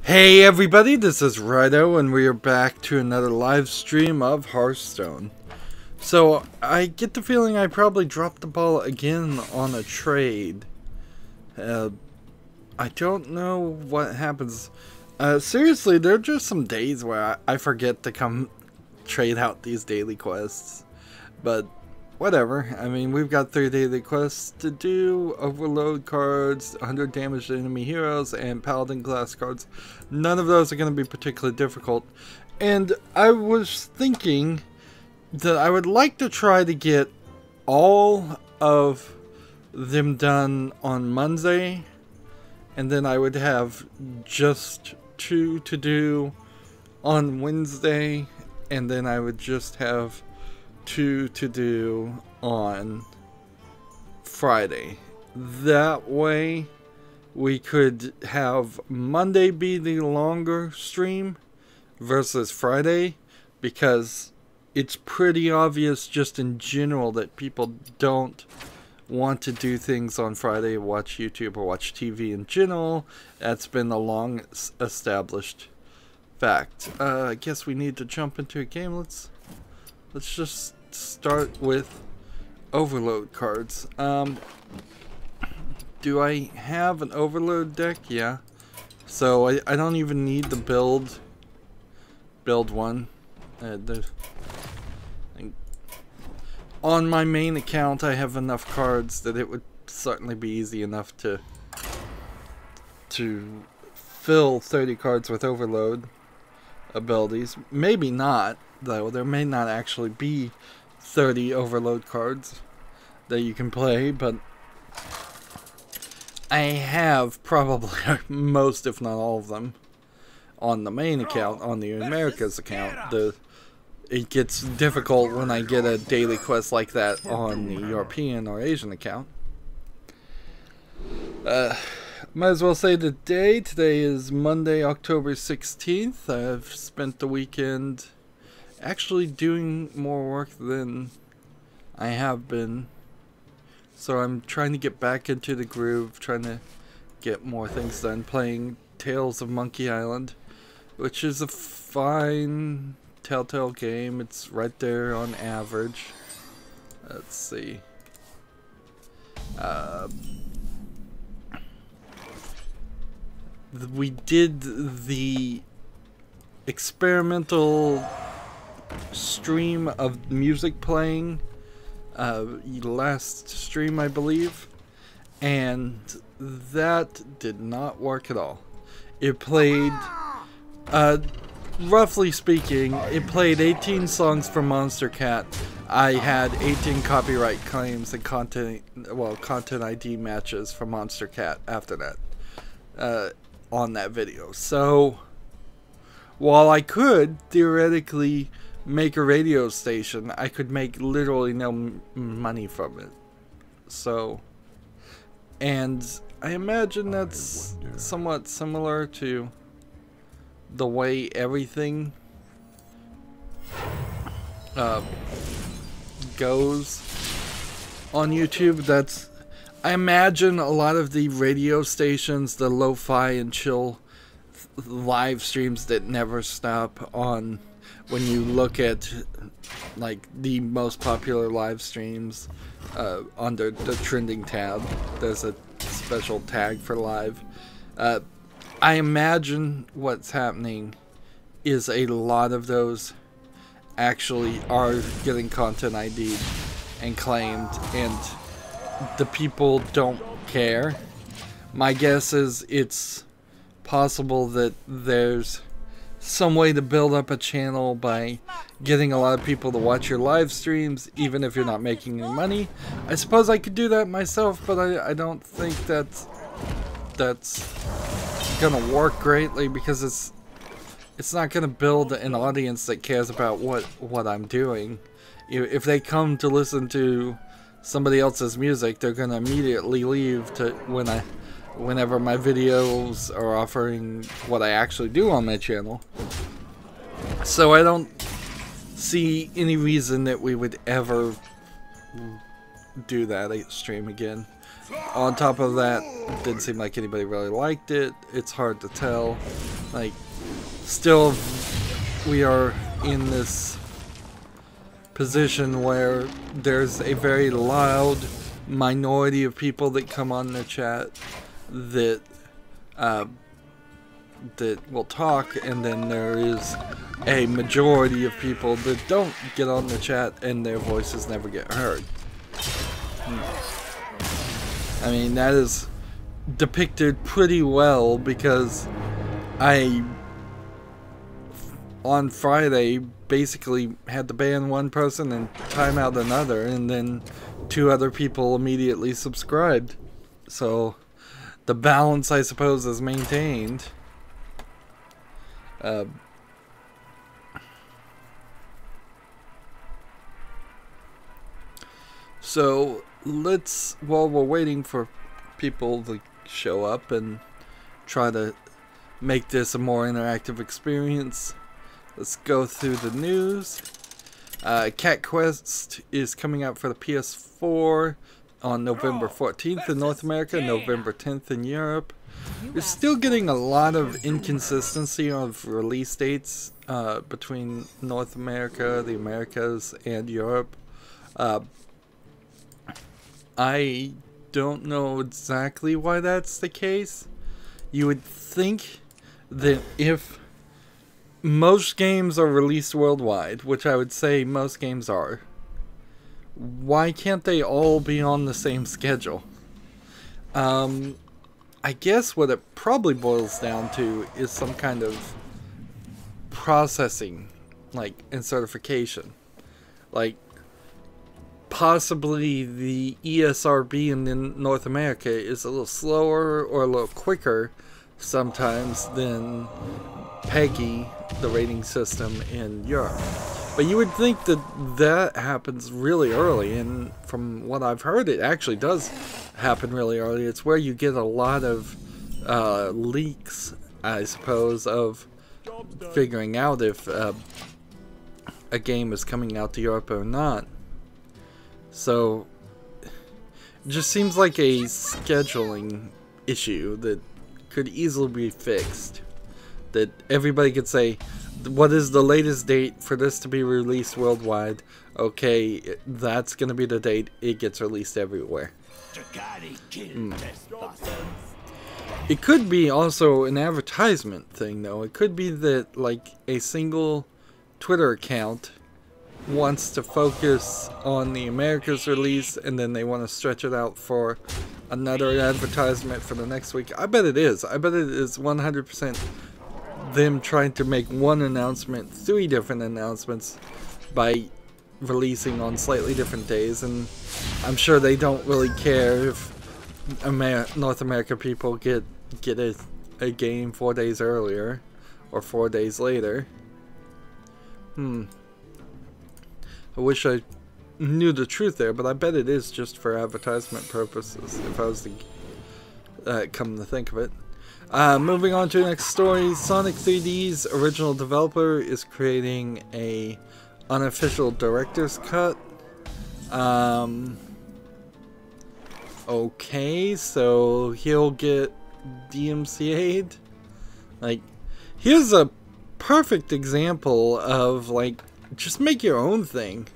Hey everybody, this is Rydo and we are back to another live stream of Hearthstone. So, I get the feeling I probably dropped the ball again on a trade. I don't know what happens. Seriously, there are just some days where I forget to come trade out these daily quests. But, whatever. I mean, we've got 3 daily quests to do, overload cards, 100 damage to enemy heroes, and paladin class cards. None of those are going to be particularly difficult. And I was thinking that I would like to try to get all of them done on Monday, and then I would have just 2 to do on Wednesday, and then I would just have 2 to do on Friday. That way we could have Monday be the longer stream versus Friday, because it's pretty obvious just in general that people don't want to do things on Friday, watch YouTube or watch TV in general. That's been a long established fact. I guess we need to jump into a game. Let's just start with overload cards. Do I have an overload deck? Yeah. So I don't even need to build one. On my main account I have enough cards that it would certainly be easy enough to fill 30 cards with overload abilities. Maybe not, though. There may not actually be 30 overload cards that you can play, but I have probably most, if not all of them, on the main account. On the Americas account, it gets difficult when I get a daily quest like that on the European or Asian account. Might as well say the day. Today is Monday, October 16th. I've spent the weekend actually doing more work than I have been. So I'm trying to get back into the groove, trying to get more things done. Playing Tales of Monkey Island, which is a fine Telltale game. It's right there on average. Let's see. We did the experimental stream of music playing last stream, I believe, and that did not work at all. It played, roughly speaking, it played 18 songs from Monster Cat. I had 18 copyright claims and content ID matches from Monster Cat after that, on that video. So while I could theoretically make a radio station, I could make literally no money from it. So, and I imagine that's somewhat similar to the way everything goes on YouTube. I imagine a lot of the radio stations, the lo-fi and chill live streams that never stop on, when you look at like the most popular live streams under the trending tab, there's a special tag for live. I imagine what's happening is a lot of those actually are getting content ID'd and claimed, and the people don't care. My guess is it's possible that there's some way to build up a channel by getting a lot of people to watch your live streams, even if you're not making any money. I suppose I could do that myself, but I don't think that's gonna work greatly, because it's not gonna build an audience that cares about what I'm doing. If they come to listen to somebody else's music, they're gonna immediately leave to whenever my videos are offering what I actually do on my channel. So I don't see any reason that we would ever do that stream again. On top of that, it didn't seem like anybody really liked it. It's hard to tell. Like, still, we are in this position where there's a very loud minority of people that come on the chat that that will talk, and then there is a majority of people that don't get on the chat and their voices never get heard. I mean, that is depicted pretty well, because on Friday basically had to ban one person and time out another, and then 2 other people immediately subscribed. So the balance, I suppose, is maintained. So let's, while we're waiting for people to show up and try to make this a more interactive experience, let's go through the news. Cat Quest is coming out for the PS4 on November 14th in North America, November 10th in Europe. We're still getting a lot of inconsistency of release dates between North America, the Americas, and Europe. I don't know exactly why that's the case. You would think that if most games are released worldwide, which I would say most games are, why can't they all be on the same schedule? I guess what it probably boils down to is some kind of processing, like, and certification. Like, possibly the ESRB in North America is a little slower or a little quicker sometimes than PEGI, the rating system in Europe. But you would think that that happens really early, and from what I've heard, it actually does happen really early. It's where you get a lot of leaks, I suppose, of figuring out if a game is coming out to Europe or not. So it just seems like a scheduling issue that could easily be fixed. That everybody could say, what is the latest date for this to be released worldwide? Okay, that's going to be the date it gets released everywhere. It could be also an advertisement thing, though. It could be that, like, a single Twitter account wants to focus on the Americas release, and then they want to stretch it out for another advertisement for the next week. I bet it is. I bet it is 100% them trying to make one announcement, 3 different announcements, by releasing on slightly different days. And I'm sure they don't really care if North America people get a game 4 days earlier or 4 days later. I wish I knew the truth there, but I bet it is just for advertisement purposes, if I was to come to think of it. Moving on to the next story, Sonic 3D's original developer is creating a unofficial director's cut. Okay, so he'll get DMCA'd. Like, here's a perfect example of, like, just make your own thing.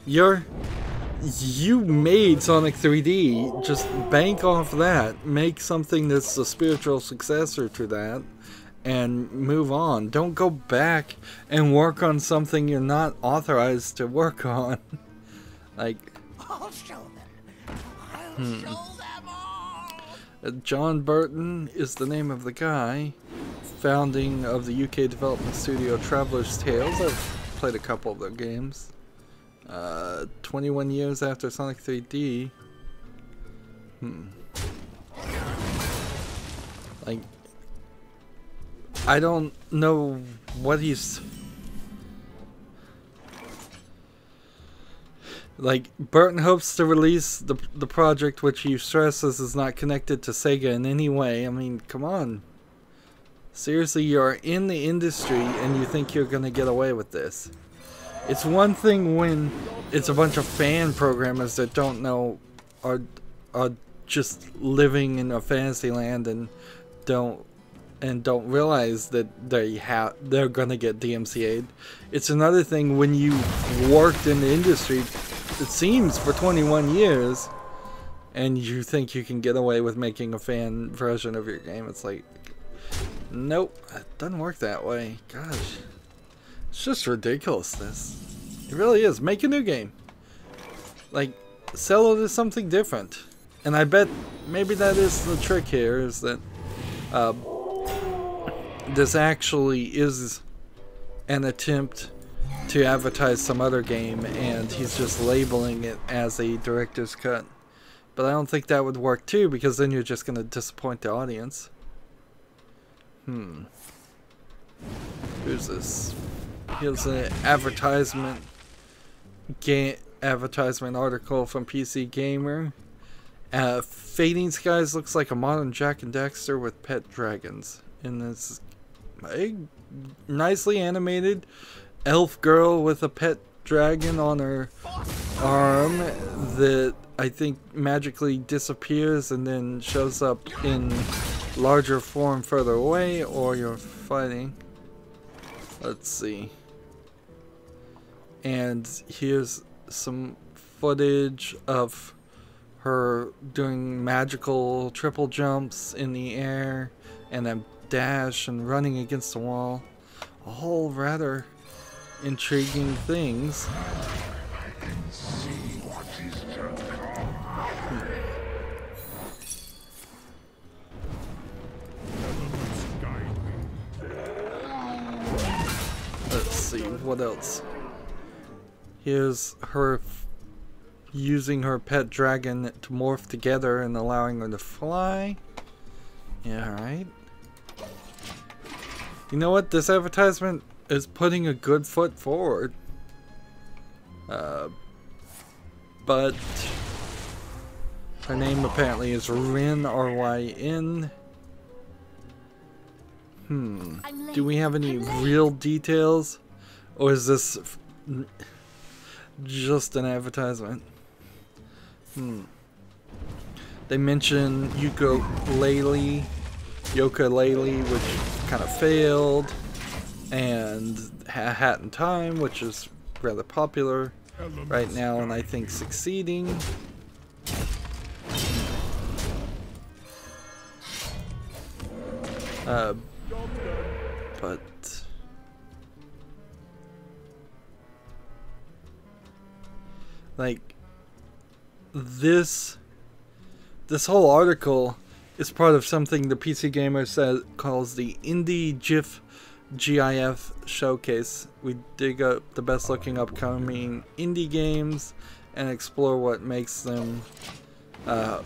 You made Sonic 3D, just bank off that, make something that's a spiritual successor to that, and move on. Don't go back and work on something you're not authorized to work on. Like, I'll show them. I'll show them all. John Burton is the name of the guy, founding of the UK development studio Traveller's Tales. I've played a couple of their games. 21 years after Sonic 3D. Like, I don't know what he's... Like, Burton hopes to release the project, which he stresses is not connected to Sega in any way. I mean, come on. Seriously, you're in the industry and you think you're gonna get away with this. It's one thing when it's a bunch of fan programmers that don't know, are just living in a fantasy land and don't and don't realize that they're gonna get DMCA'd. It's another thing when you worked in the industry, it seems, for 21 years, and you think you can get away with making a fan version of your game. It's like, nope, it doesn't work that way. Gosh, it's just ridiculousness. It really is. Make a new game. Like, sell it as something different. And I bet maybe that is the trick here, is that this actually is an attempt to advertise some other game, and he's just labeling it as a director's cut. But I don't think that would work too, because then you're just going to disappoint the audience. Who's this? Here's an advertisement article from PC Gamer. Fading Skies looks like a modern Jak and Daxter with pet dragons. And this nicely animated elf girl with a pet dragon on her arm that I think magically disappears and then shows up in larger form further away, or you're fighting. Let's see. And here's some footage of her doing magical triple jumps in the air and then dash and running against the wall. All rather intriguing things. Let's see, what else? Here's her using her pet dragon to morph together and allowing her to fly. Yeah, alright. You know what? This advertisement is putting a good foot forward. But her name apparently is Ryn, R-Y-N. Do we have any real details? Or is this just an advertisement? They mention Yooka-Laylee, which kind of failed, and Hat in Time, which is rather popular right now and I think succeeding. But like this whole article is part of something the PC Gamer calls the Indie GIF Showcase. We dig up the best looking upcoming indie games and explore what makes them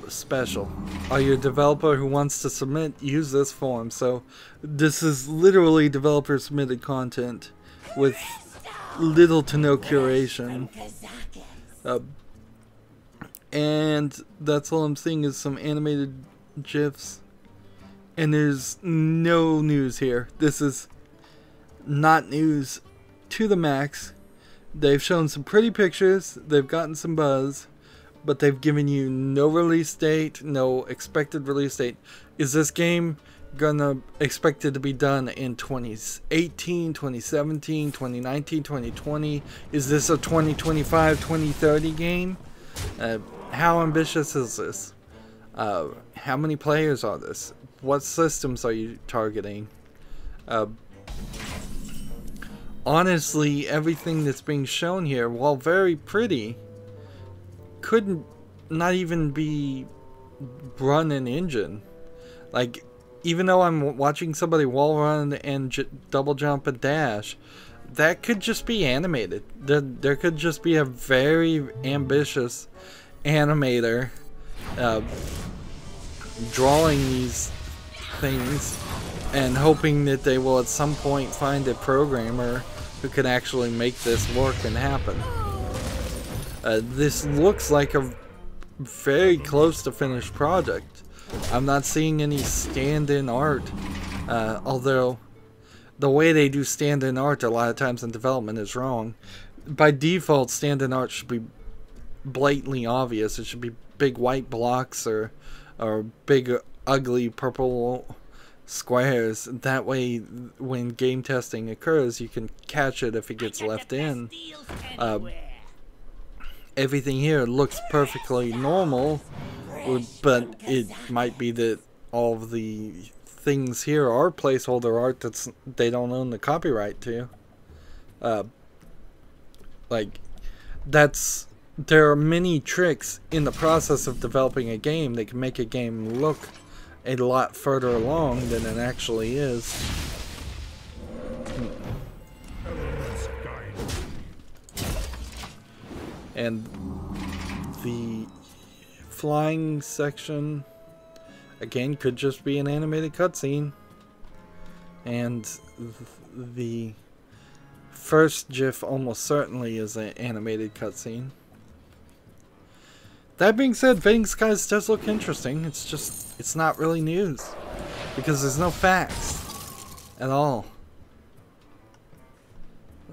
special. Are you a developer who wants to submit? Use this form. So this is literally developer submitted content with little to no curation. And that's all I'm seeing is some animated GIFs. And there's no news here. This is not news to the max. They've shown some pretty pictures. They've gotten some buzz. But they've given you no release date, no expected release date. Is this game gonna expected to be done in 2018, 2017, 2019, 2020? Is this a 2025, 2030 game? How ambitious is this? How many players are this? What systems are you targeting? Honestly, everything that's being shown here, while very pretty, couldn't not even be run in engine. Like, even though I'm watching somebody wall run and double jump and dash, that could just be animated. There could just be a very ambitious animator drawing these things and hoping that they will at some point find a programmer who can actually make this work and happen. This looks like a very close to finished project. I'm not seeing any stand-in art, although the way they do stand-in art a lot of times in development is wrong. By default, stand-in art should be blatantly obvious. It should be big white blocks or big ugly purple squares. That way, when game testing occurs, you can catch it if it gets left in. Everything here looks perfectly normal, but it might be that all of the things here are placeholder art that's they don't own the copyright to. Like, there are many tricks in the process of developing a game that can make a game look a lot further along than it actually is. And the flying section, again, could just be an animated cutscene. And the first GIF almost certainly is an animated cutscene. That being said, Fading Skies does look interesting. It's just, it's not really news. Because there's no facts at all.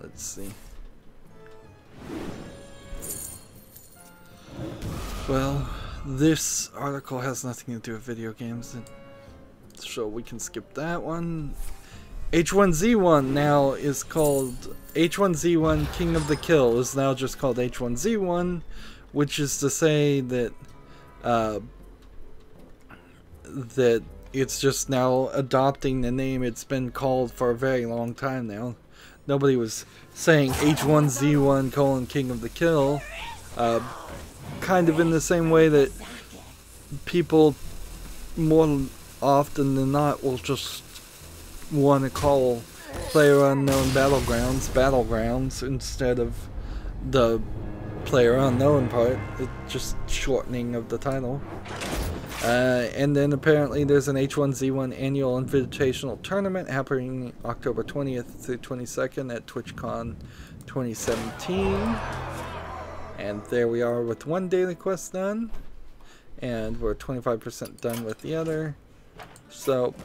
Let's see. Well, this article has nothing to do with video games, so we can skip that one. H1Z1 now is called H1Z1 King of the Kill is now just called H1Z1, which is to say that that it's just now adopting the name it's been called for a very long time now. Nobody was saying H1Z1 King of the Kill. Kind of in the same way that people more often than not will just want to call PlayerUnknown Battlegrounds instead of the PlayerUnknown part. It's just shortening of the title. And then apparently there's an H1Z1 annual invitational tournament happening October 20th through 22nd at TwitchCon 2017. And there we are with one daily quest done. And we're 25% done with the other. So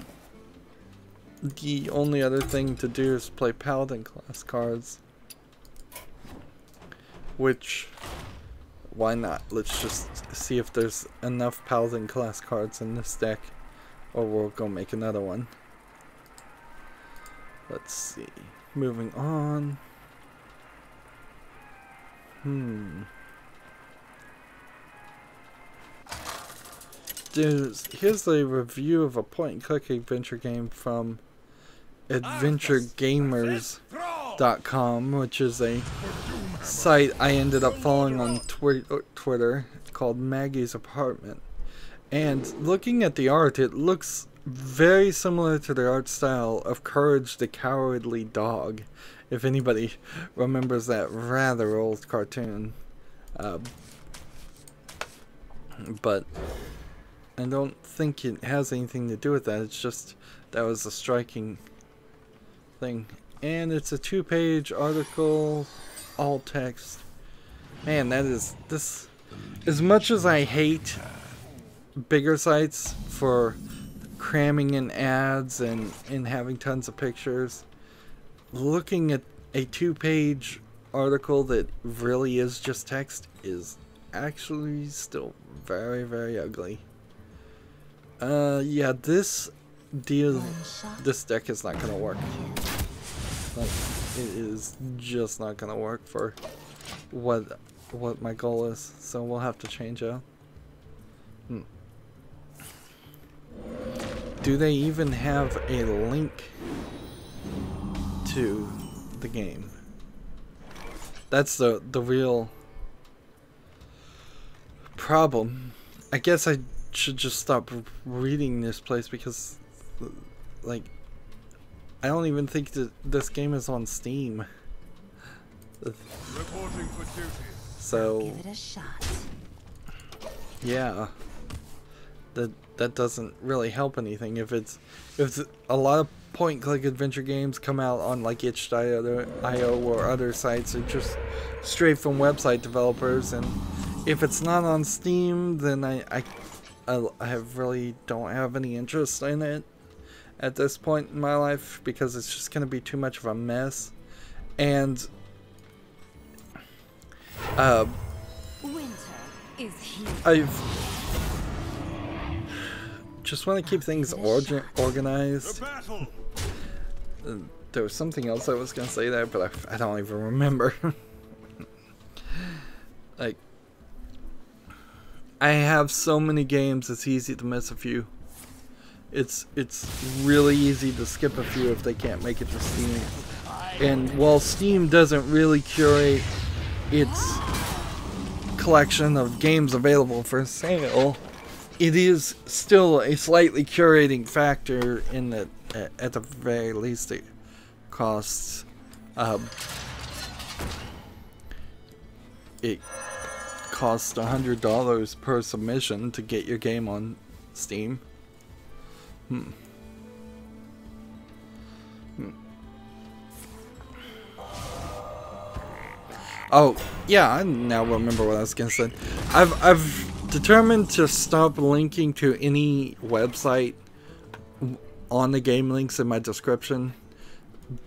the only other thing to do is play Paladin class cards. Which, why not? Let's just see if there's enough Paladin class cards in this deck. Or we'll go make another one. Let's see. Moving on. Here's a review of a point-and-click adventure game from AdventureGamers.com, which is a site I ended up following on Twitter called Maggie's Apartment. And looking at the art, it looks very similar to the art style of Courage the Cowardly Dog, if anybody remembers that rather old cartoon. But I don't think it has anything to do with that. It's just that was a striking thing. And it's a 2-page article, all text. Man, that is this. As much as I hate bigger sites for cramming in ads and having tons of pictures, looking at a 2-page article that really is just text is actually still very, very ugly. Yeah, this deck is not gonna work. Like, it is just not gonna work for what my goal is, so we'll have to change out. Do they even have a link to the game? That's the real problem. I guess I should just stop reading this place because, like, I don't even think that this game is on Steam. Reporting for duty. So Give it a shot. yeah, that doesn't really help anything. If it's a lot of point-and-click adventure games come out on like itch.io or other sites, or just straight from website developers, and if it's not on Steam, then I really don't have any interest in it at this point in my life, because it's just going to be too much of a mess. And Winter is here. I've just want to keep things organized. There was something else I was gonna say there, but I don't even remember. Like, I have so many games, it's easy to miss a few. It's really easy to skip a few if they can't make it to Steam. And while Steam doesn't really curate its collection of games available for sale, it is still a slightly curating factor in that, at the very least, it costs $100 per submission to get your game on Steam. Oh, yeah, I now remember what I was gonna say. I've determined to stop linking to any website on the game links in my description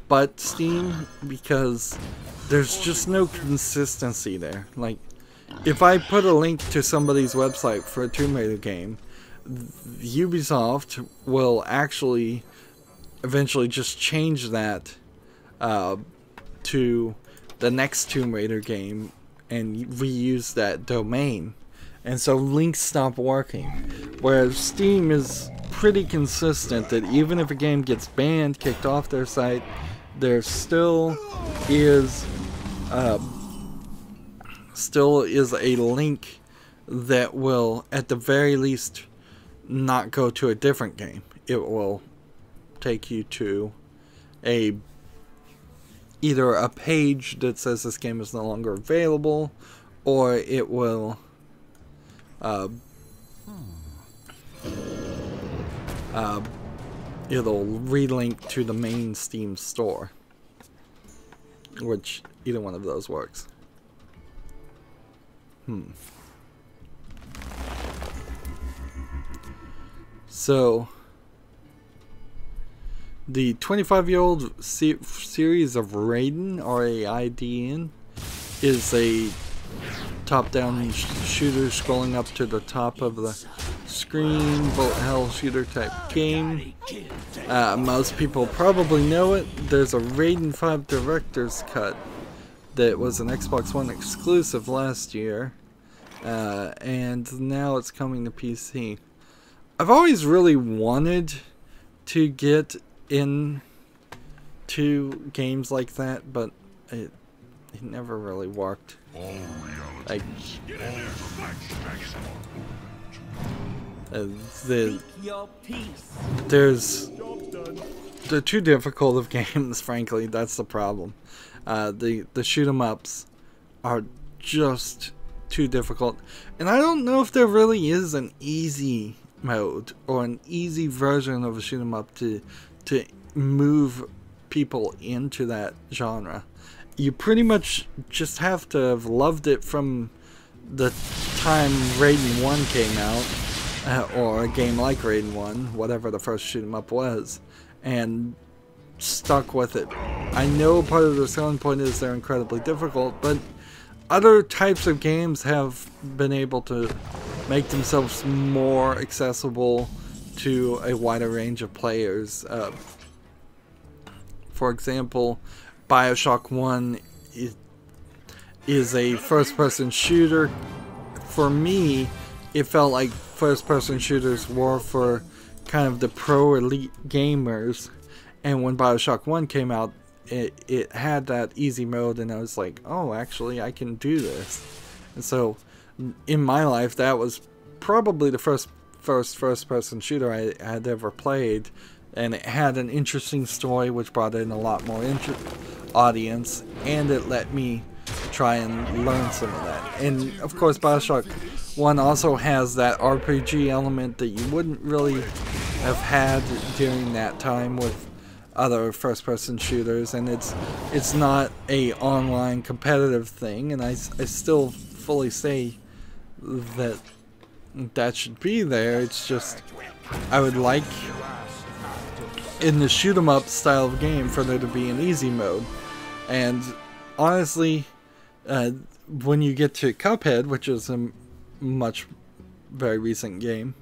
but Steam, because there's just no consistency there. Like, if I put a link to somebody's website for a Tomb Raider game, Ubisoft will actually eventually just change that to the next Tomb Raider game and reuse that domain, and so links stop working. Whereas Steam is pretty consistent that even if a game gets banned, kicked off their site, there still is a link that will at the very least not go to a different game. It will take you to either a page that says this game is no longer available, or it will it'll relink to the main Steam store, which either one of those works. So the 25-year-old series of Rydo, R-A-I-D-N, is a top-down shooter scrolling up to the top of the screen, bullet hell shooter type game. Most people probably know it. There's a Raiden 5 Director's Cut that was an Xbox One exclusive last year, and now it's coming to PC. I've always really wanted to get into games like that, but it never really worked. Like, they're too difficult of games, frankly. That's the problem. The shoot 'em ups are just too difficult, and I don't know if there really is an easy mode or an easy version of a shoot 'em up to move people into that genre. You pretty much just have to have loved it from the time Raiden 1 came out, or a game like Raiden 1, whatever the first shoot 'em up was, and stuck with it. I know part of the selling point is they're incredibly difficult, but other types of games have been able to make themselves more accessible to a wider range of players. For example, BioShock 1 is a first-person shooter. For me, it felt like first-person shooters were for kind of the pro elite gamers, and when BioShock 1 came out, it had that easy mode, and I was like, oh, actually I can do this. And so in my life, that was probably the first first-person shooter I had ever played, and it had an interesting story which brought in a lot more audience, and it let me try and learn some of that. And of course, BioShock 1 also has that RPG element that you wouldn't really have had during that time with other first-person shooters, and it's not a online competitive thing, and I still fully say that should be there. It's just I would like in the shoot 'em up style of game for there to be an easy mode. And honestly, when you get to Cuphead, which is a very recent game,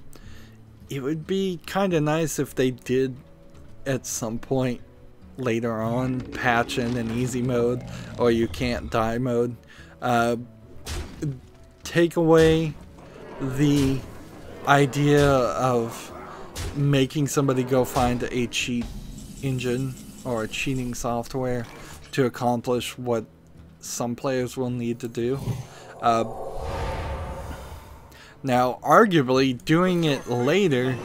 it would be kind of nice if they did at some point later on patch in an easy mode or you can't die mode. Take away the idea of making somebody go find a cheat engine or cheating software to accomplish what some players will need to do. Now, arguably, doing it later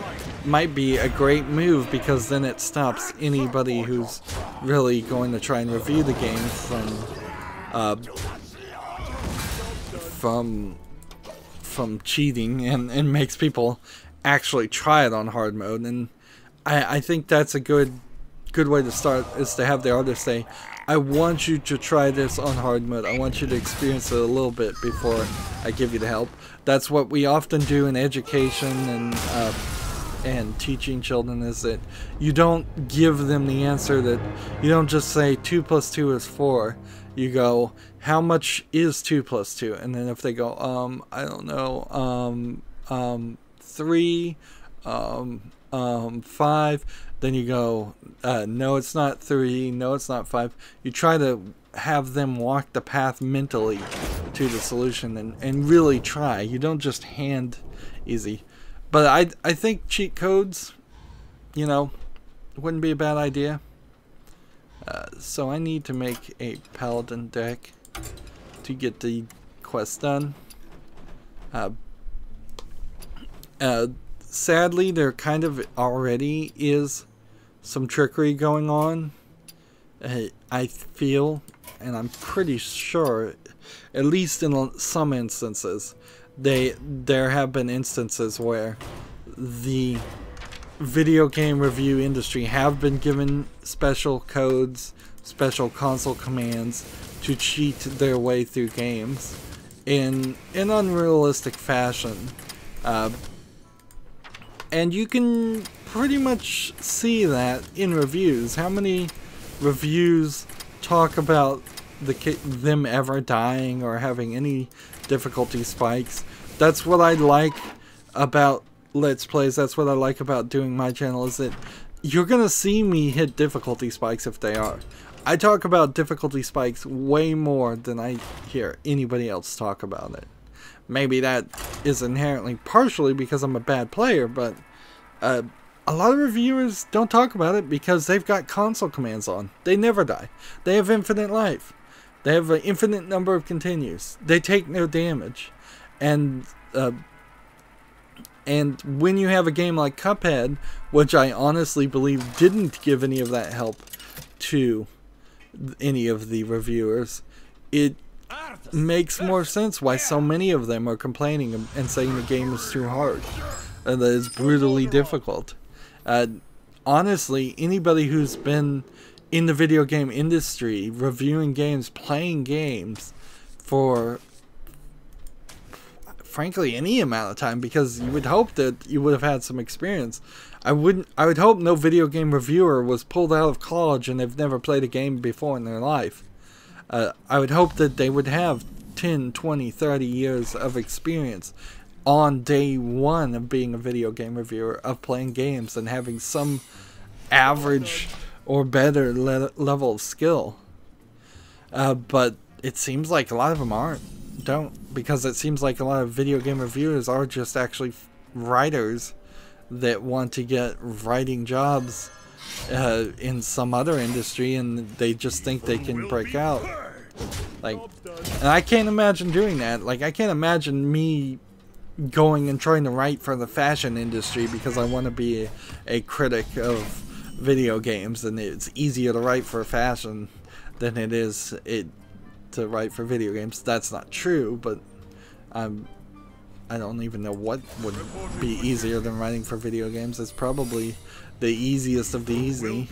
might be a great move because then it stops anybody who's really going to try and review the game from cheating and makes people actually try it on hard mode. And I think that's a good way to start, is to have the artist say, I want you to try this on hard mode. I want you to experience it a little bit before I give you the help. That's what we often do in education and teaching children, is that you don't give them the answer. That you don't just say 2 + 2 is 4. You go, how much is 2 + 2? And then if they go, I don't know, 3, 5, then you go, no, it's not 3, no, it's not 5. You try to have them walk the path mentally to the solution and really try. You don't just hand easy. But I think cheat codes, you know, wouldn't be a bad idea. So I need to make a paladin deck to get the quest done. Sadly, there kind of already is some trickery going on. I feel, and I'm pretty sure, at least in some instances, there have been instances where the video game review industry have been given special codes, special console commands to cheat their way through games in an unrealistic fashion. And you can pretty much see that in reviews. How many reviews talk about them ever dying or having any difficulty spikes? That's what I like about Let's Plays. That's what I like about doing my channel, is that you're gonna see me hit difficulty spikes if they are. I talk about difficulty spikes way more than I hear anybody else talk about it. Maybe that is inherently partially because I'm a bad player, but a lot of reviewers don't talk about it because they've got console commands on. They never die. They have infinite life. They have an infinite number of continues. They take no damage. And when you have a game like Cuphead, which I honestly believe didn't give any of that help to any of the reviewers, it makes more sense why so many of them are complaining and saying the game is too hard and that it's brutally difficult. Honestly, anybody who's been in the video game industry, reviewing games, playing games for frankly any amount of time, because you would hope that you would have had some experience. I would hope no video game reviewer was pulled out of college and they've never played a game before in their life. I would hope that they would have 10, 20, 30 years of experience on day one of being a video game reviewer, of playing games and having some average or better level of skill. But it seems like a lot of them don't, because it seems like a lot of video game reviewers are just actually writers that want to get writing jobs in some other industry, and they just think they can break out. Like, and I can't imagine doing that. Like, I can't imagine me going and trying to write for the fashion industry because I want to be a critic of video games, and it's easier to write for fashion than it is to write for video games. That's not true, but I don't even know what would be easier than writing for video games. It's probably the easiest of the easy.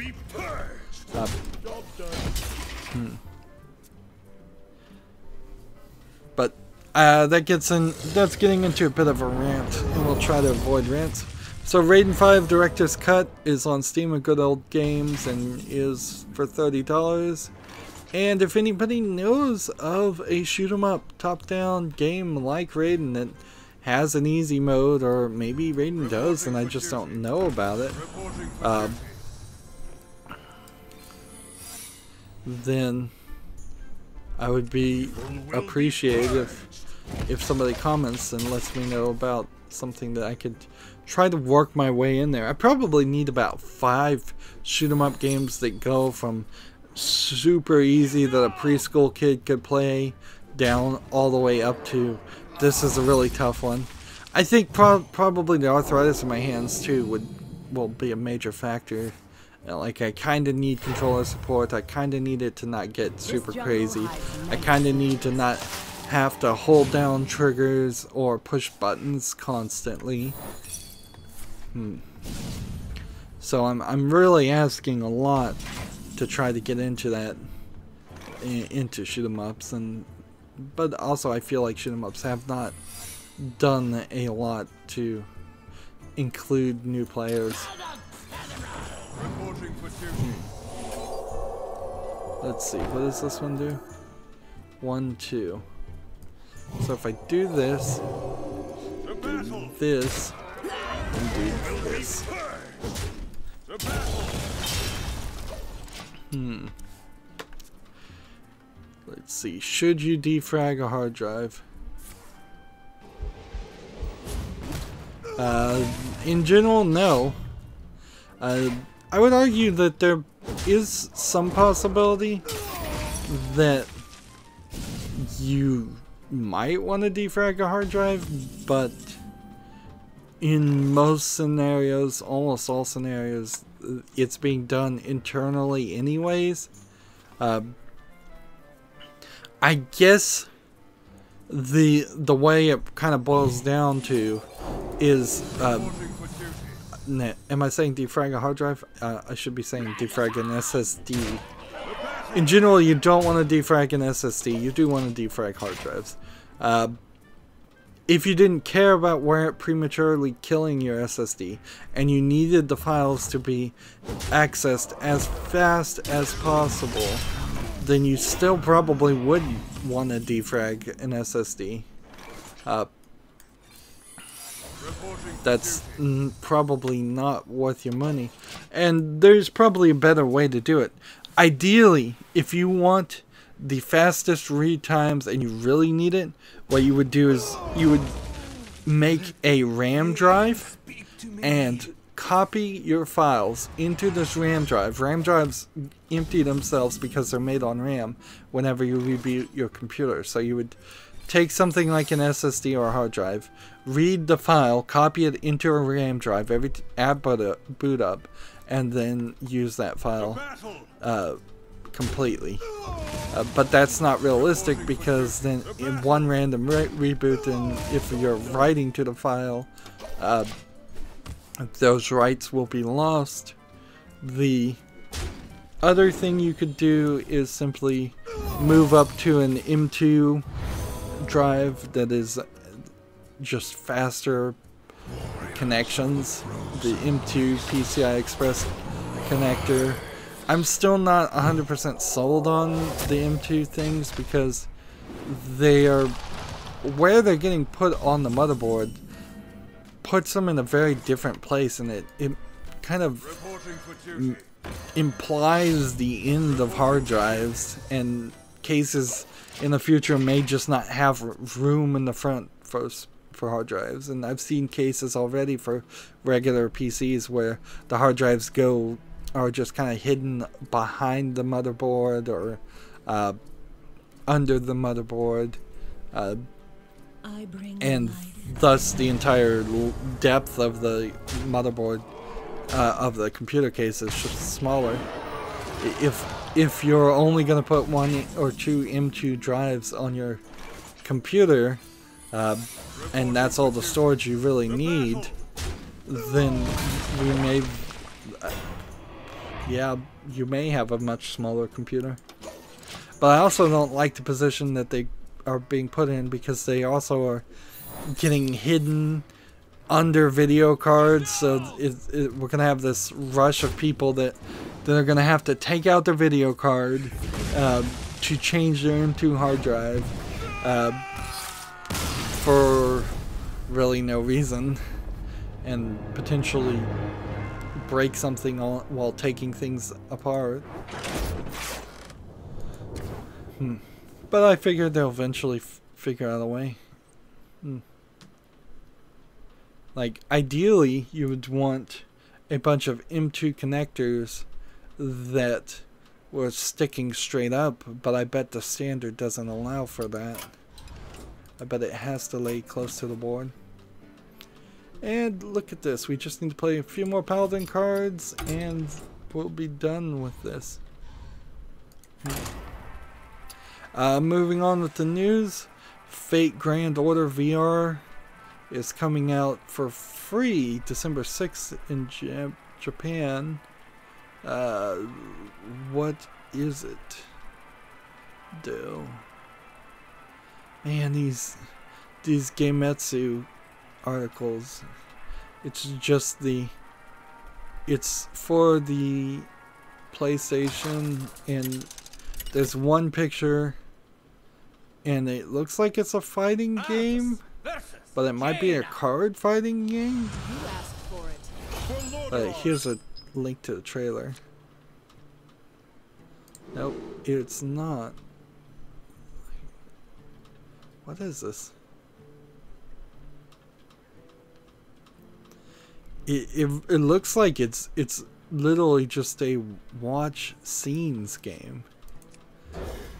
But that's getting into a bit of a rant, and we'll try to avoid rants. So Raiden 5 Director's Cut is on Steam and Good Old Games and is for $30. And if anybody knows of a shoot 'em up top-down game like Raiden that has an easy mode, or maybe Rydo does and I just don't know about it, then I would be appreciative if somebody comments and lets me know about something that I could try to work my way in there. I probably need about 5 shoot 'em up games that go from super easy that a preschool kid could play down all the way up to this is a really tough one. I think probably the arthritis in my hands too will be a major factor. Like, I kind of need controller support. I kind of need it to not get super crazy. I kind of need to not have to hold down triggers or push buttons constantly. So I'm really asking a lot to try to get into that, into shoot 'em ups, but also I feel like shoot 'em ups have not done a lot to include new players. Let's see, what does this one do? 1, 2. So if I do this, and do this. Let's see, should you defrag a hard drive? In general, no. I would argue that there is some possibility that you might want to defrag a hard drive, but in most scenarios, almost all scenarios, it's being done internally anyways. I guess the way it kind of boils down to is, am I saying defrag a hard drive? I should be saying defrag an SSD. In general, you don't want to defrag an SSD. You do want to defrag hard drives. If you didn't care about prematurely killing your SSD and you needed the files to be accessed as fast as possible, then you still probably would want to defrag an SSD. That's probably not worth your money, and there's probably a better way to do it. Ideally, if you want the fastest read times and you really need it, what you would do is you would make a RAM drive and copy your files into this RAM drive. RAM drives empty themselves because they're made on RAM whenever you reboot your computer. So you would take something like an SSD or a hard drive, read the file, copy it into a RAM drive at boot up, and then use that file completely. But that's not realistic, because then in one random reboot, and if you're writing to the file, those writes will be lost. The other thing you could do is simply move up to an M2 drive that is just faster connections, the M2 PCI Express connector. I'm still not 100% sold on the M2 things, because they are, where they're getting put on the motherboard puts them in a very different place, and it kind of implies the end of hard drives, and cases in the future may just not have room in the front for hard drives. And I've seen cases already for regular PCs where the hard drives are just kind of hidden behind the motherboard or under the motherboard, and thus the entire depth of the motherboard of the computer case is just smaller. If you're only going to put 1 or 2 M2 drives on your computer, and that's all the storage you really need, then you may have a much smaller computer. But I also don't like the position that they are being put in, because they also are getting hidden under video cards. So we're going to have this rush of people that are going to have to take out their video card to change their M2 hard drive for really no reason, and potentially break something while taking things apart. But I figured they'll eventually figure out a way. Like, ideally, you would want a bunch of M2 connectors that were sticking straight up, but I bet the standard doesn't allow for that. I bet it has to lay close to the board. And look at this, we just need to play a few more Paladin cards and we'll be done with this. Moving on with the news, Fate Grand Order VR is coming out for free December 6th in Japan. What is it? Man, these Gametsu articles, it's for the PlayStation, and there's one picture and it looks like it's a fighting game, but it might be a card fighting game. Here's a link to the trailer. Nope, it's not. What is this? It looks like it's literally just a watch scenes game.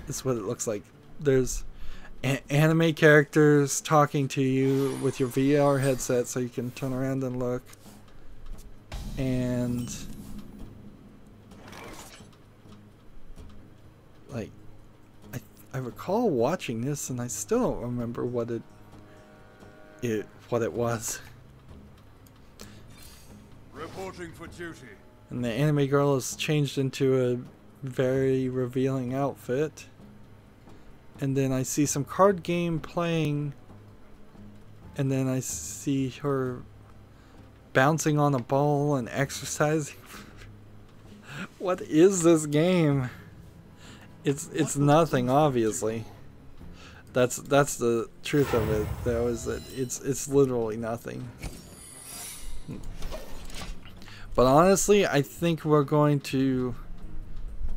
That's what it looks like. There's anime characters talking to you with your VR headset so you can turn around and look. And like I recall watching this and I still don't remember what it was. Reporting for duty. And the anime girl is changed into a very revealing outfit. And then I see some card game playing. And then I see her bouncing on a ball and exercising. What is this game? It's nothing, obviously. That's the truth of it, though, is that it's literally nothing. But honestly, I think we're going to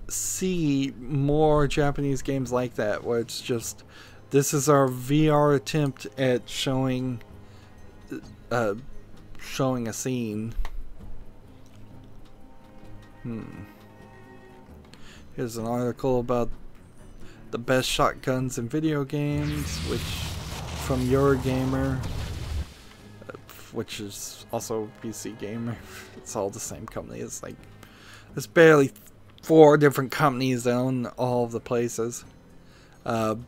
see more Japanese games like that, where it's just, this is our VR attempt at showing a scene. Here's an article about the best shotguns in video games, which from Eurogamer, which is also PC Gamer. It's all the same company. It's like there's barely 4 different companies that own all of the places. And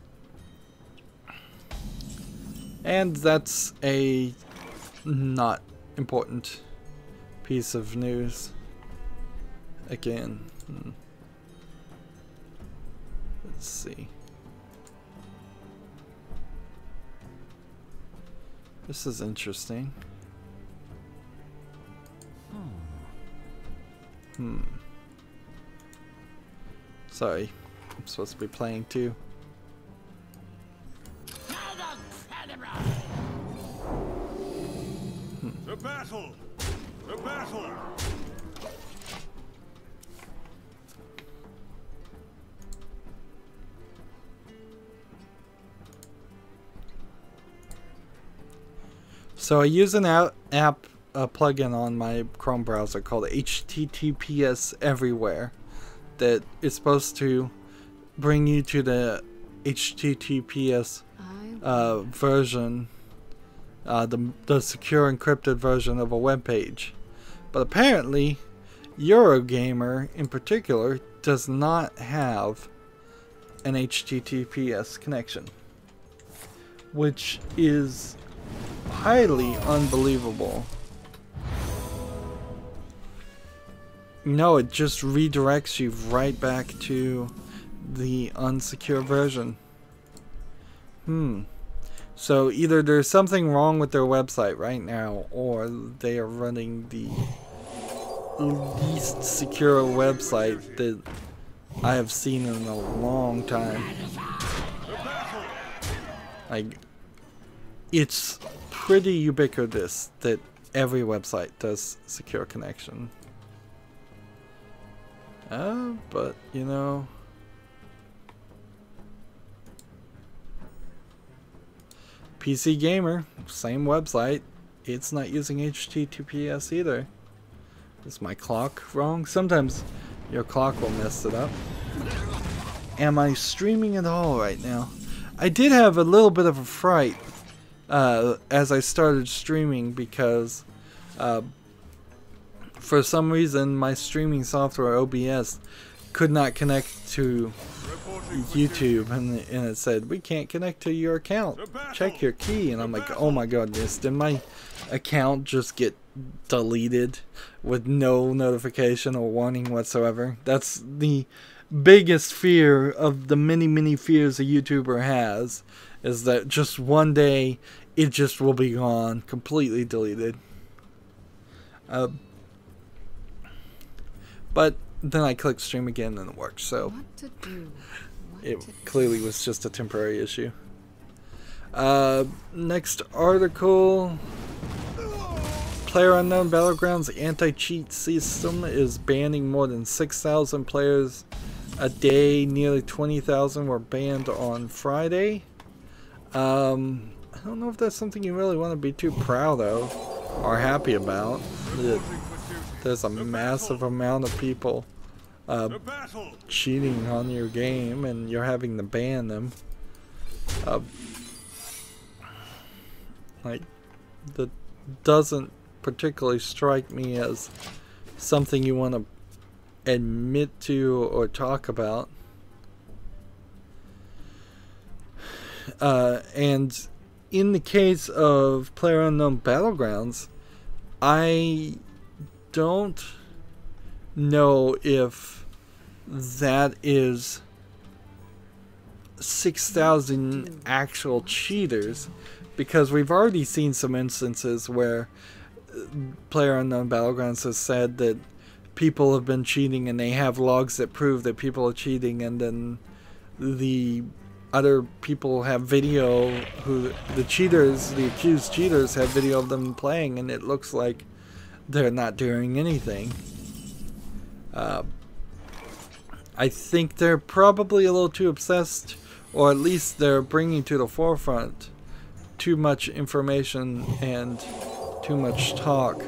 that's a not important piece of news. Again, let's see. This is interesting. Sorry, I'm supposed to be playing too. The battle! The battle! So I use an app plugin on my Chrome browser called HTTPS Everywhere that is supposed to bring you to the HTTPS version, the secure encrypted version of a web page. But apparently Eurogamer in particular does not have an HTTPS connection, which is highly unbelievable. No, it just redirects you right back to the unsecure version. So either there's something wrong with their website right now, or they are running the least secure website that I have seen in a long time. Like, it's pretty ubiquitous that every website does secure connection. But you know, PC Gamer, same website, it's not using HTTPS either. Is my clock wrong? Sometimes your clock will mess it up. Am I streaming at all right now? I did have a little bit of a fright as I started streaming because for some reason my streaming software OBS could not connect to YouTube, and it said we can't connect to your account, check your key, and I'm like, oh my goodness, did my account just get deleted with no notification or warning whatsoever? That's the biggest fear of the many fears a YouTuber has, is that just one day it just will be gone, completely deleted. But then I clicked stream again and it worked, so it clearly was just a temporary issue. Next article. PlayerUnknown Battlegrounds anti-cheat system is banning more than 6,000 players a day. Nearly 20,000 were banned on Friday. I don't know if that's something you really want to be too proud of or happy about. There's a massive amount of people cheating on your game and you're having to ban them. Like, that doesn't particularly strike me as something you want to admit to or talk about. And in the case of PlayerUnknown Battlegrounds, I don't know if that is 6,000 actual cheaters, because we've already seen some instances where PlayerUnknown Battlegrounds has said that people have been cheating and they have logs that prove that people are cheating, and then the other people have video, who the cheaters, the accused cheaters, have video of them playing, and it looks like they're not doing anything. I think they're probably a little too obsessed, or at least they're bringing to the forefront too much information and too much talk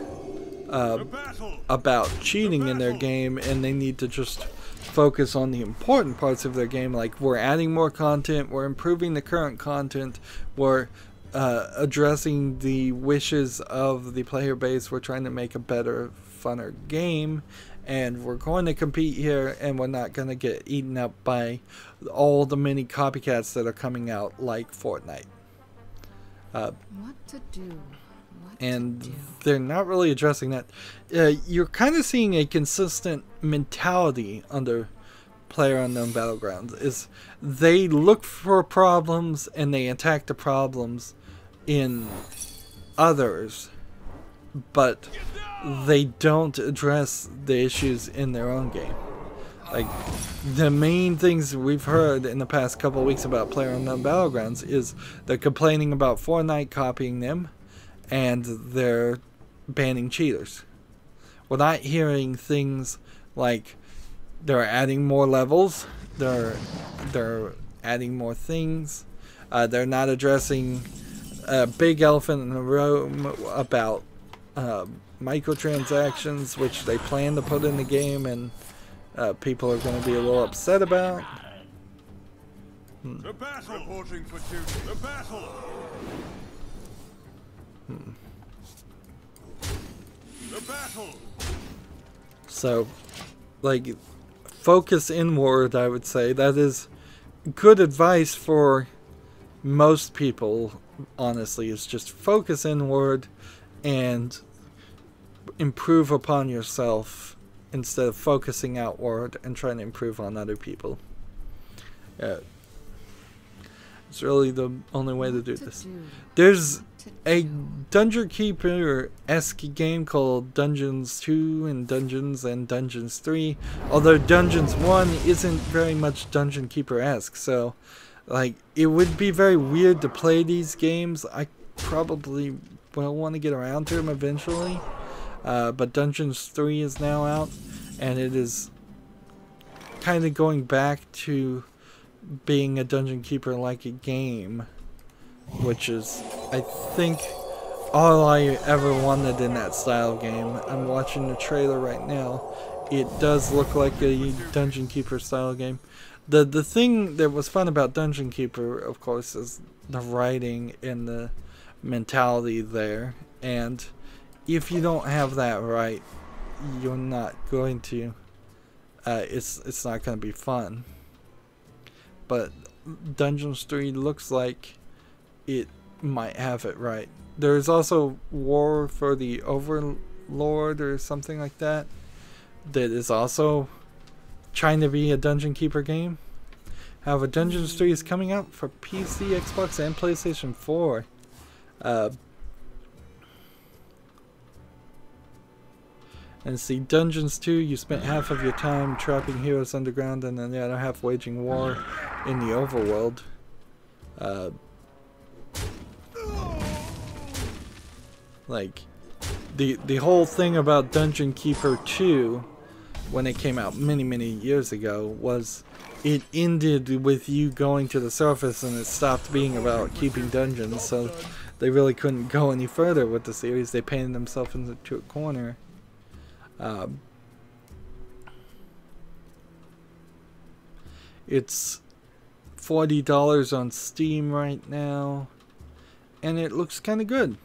about cheating in their game, and they need to just focus on the important parts of their game, like we're adding more content, we're improving the current content, we're addressing the wishes of the player base, we're trying to make a better, funner game, and we're going to compete here, and we're not going to get eaten up by all the many copycats that are coming out like Fortnite. What to do? And they're not really addressing that. You're kind of seeing a consistent mentality under PlayerUnknown Battlegrounds, is they look for problems and they attack the problems in others, but they don't address the issues in their own game. Like, the main things we've heard in the past couple of weeks about PlayerUnknown Battlegrounds is they're complaining about Fortnite copying them, and they're banning cheaters. We're not hearing things like they're adding more levels, they're adding more things. They're not addressing a big elephant in the room about microtransactions, which they plan to put in the game, and people are going to be a little upset about. The battle. Reporting for duty. The battle. The battle. So, like, focus inward, I would say. That is good advice for most people, honestly, is just focus inward and improve upon yourself instead of focusing outward and trying to improve on other people. It's really the only way to do this. There's a Dungeon Keeper-esque game called Dungeons 2 and Dungeons 3, although Dungeons 1 isn't very much Dungeon Keeper-esque, so like, it would be very weird to play these games. I probably will want to get around to them eventually. But Dungeons 3 is now out, and it is kind of going back to being a dungeon keeper like a game, which is, I think, all I ever wanted in that style of game. I'm watching the trailer right now. It does look like a dungeon keeper style game. The thing that was fun about Dungeon Keeper, of course, is the writing and the mentality there. And if you don't have that right, you're not going to. It's not going to be fun. But Dungeons 3 looks like it might have it right. There's also War for the Overlord or something like that is also trying to be a Dungeon Keeper game. However, Dungeons 3 is coming out for PC, Xbox, and PlayStation 4. And see, Dungeons 2, you spent half of your time trapping heroes underground and then the other half waging war in the overworld. Like, the whole thing about Dungeon Keeper 2, when it came out many years ago, was it ended with you going to the surface and it stopped being about keeping dungeons, so they really couldn't go any further with the series. They painted themselves into a corner. It's $40 on Steam right now, and it looks kind of good.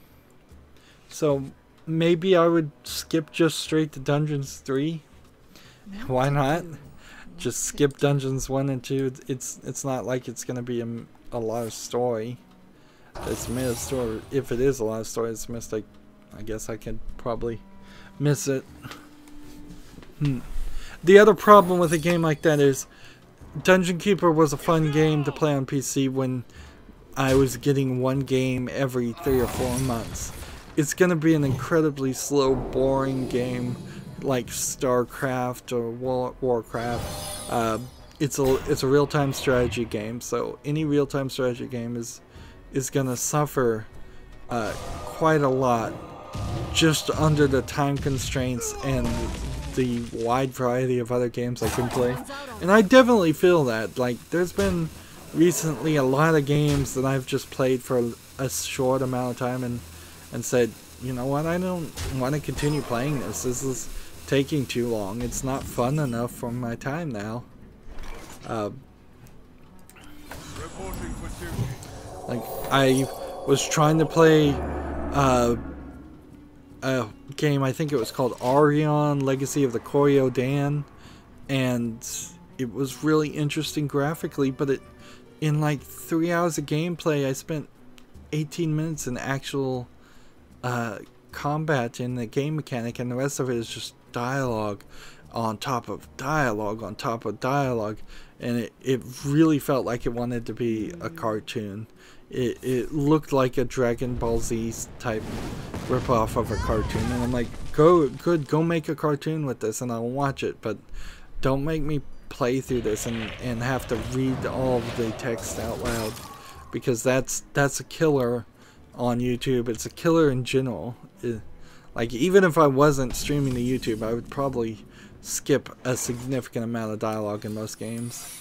So maybe I would skip just straight to Dungeons 3. Why not? Just skip Dungeons 1 and 2. It's not like it's gonna be a lot of story. It's missed, or if it is a lot of story, it's missed. I guess I could probably miss it. The other problem with a game like that is Dungeon Keeper was a fun game to play on PC when I was getting one game every 3 or 4 months. It's going to be an incredibly slow, boring game like StarCraft or Warcraft. It's a real-time strategy game, so any real-time strategy game is going to suffer quite a lot just under the time constraints and the wide variety of other games I can play. And I definitely feel that. Like, there's been recently a lot of games that I've just played for a short amount of time and said, you know what, I don't want to continue playing this. This is taking too long. It's not fun enough for my time now. Like, I was trying to play a game, I think it was called Arion, Legacy of the Koryo Dan, and it was really interesting graphically, but in like 3 hours of gameplay, I spent 18 minutes in actual combat in the game mechanic, and the rest of it is just dialogue on top of dialogue on top of dialogue, and it really felt like it wanted to be a cartoon. It looked like a Dragon Ball Z type ripoff of a cartoon, and I'm like, go make a cartoon with this and I'll watch it, but don't make me play through this and have to read all of the text out loud, because that's a killer on YouTube. It's a killer in general. Like, even if I wasn't streaming to YouTube, I would probably skip a significant amount of dialogue in most games.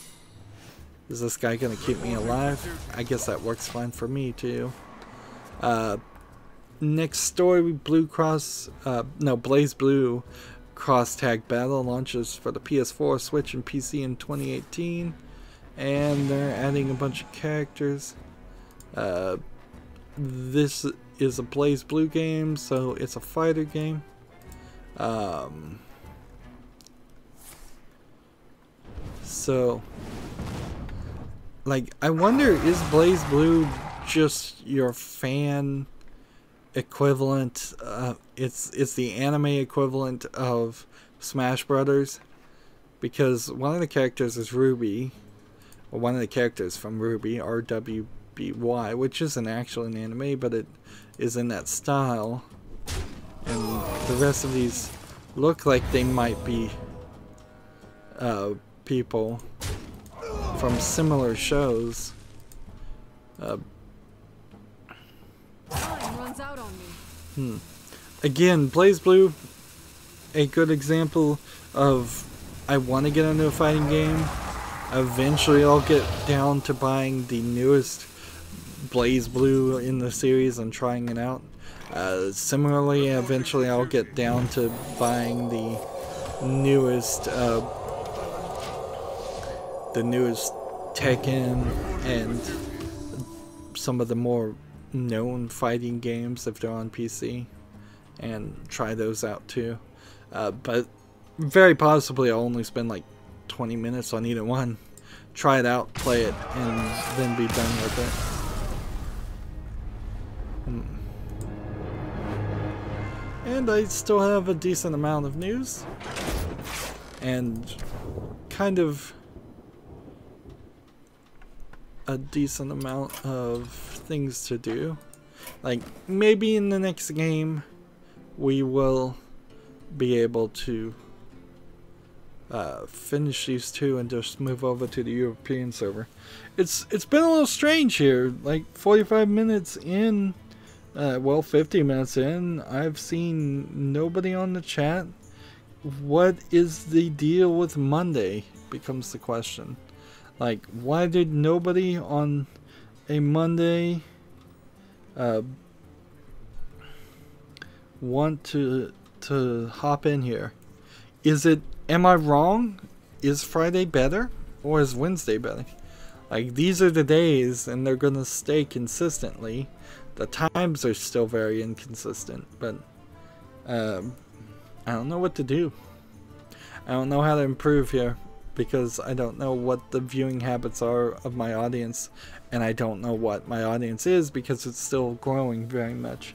Is this guy gonna keep me alive? I guess that works fine for me too. Next story, Blaze Blue Cross Tag Battle launches for the PS4, Switch, and PC in 2018, and they're adding a bunch of characters. This is a Blaze Blue game, so it's a fighter game. So, like, I wonder, is Blaze Blue just your fan equivalent? It's the anime equivalent of Smash Brothers, because one of the characters is Ruby, or one of the characters from Ruby, RWBY, which isn't actually an anime, but it is in that style, and the rest of these look like they might be people from similar shows. Someone's out on me. Again, BlazBlue, a good example of I want to get into a fighting game. Eventually I'll get down to buying the newest BlazBlue in the series and trying it out. Similarly, eventually I'll get down to buying the newest Tekken and some of the more known fighting games if they're on PC, and try those out too. But very possibly I'll only spend like 20 minutes on either one. Try it out, play it, and then be done with it. And I still have a decent amount of news and kind of a decent amount of things to do. Like, maybe in the next game we will be able to finish these two and just move over to the European server. It's been a little strange here. Like 45 minutes in, well, 50 minutes in, I've seen nobody on the chat. What is the deal with Monday becomes the question. Like, why did nobody on a Monday want to hop in here? Am I wrong? Is Friday better or is Wednesday better? Like, these are the days and they're gonna stay consistently. The times are still very inconsistent, but I don't know what to do. I don't know how to improve here, because I don't know what the viewing habits are of my audience, and I don't know what my audience is because it's still growing very much.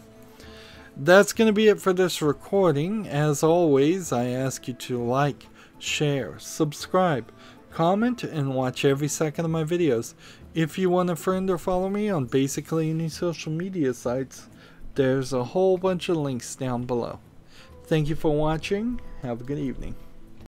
That's going to be it for this recording. As always, I ask you to like, share, subscribe, comment, and watch every second of my videos. If you want to friend or follow me on basically any social media sites, there's a whole bunch of links down below. Thank you for watching. Have a good evening.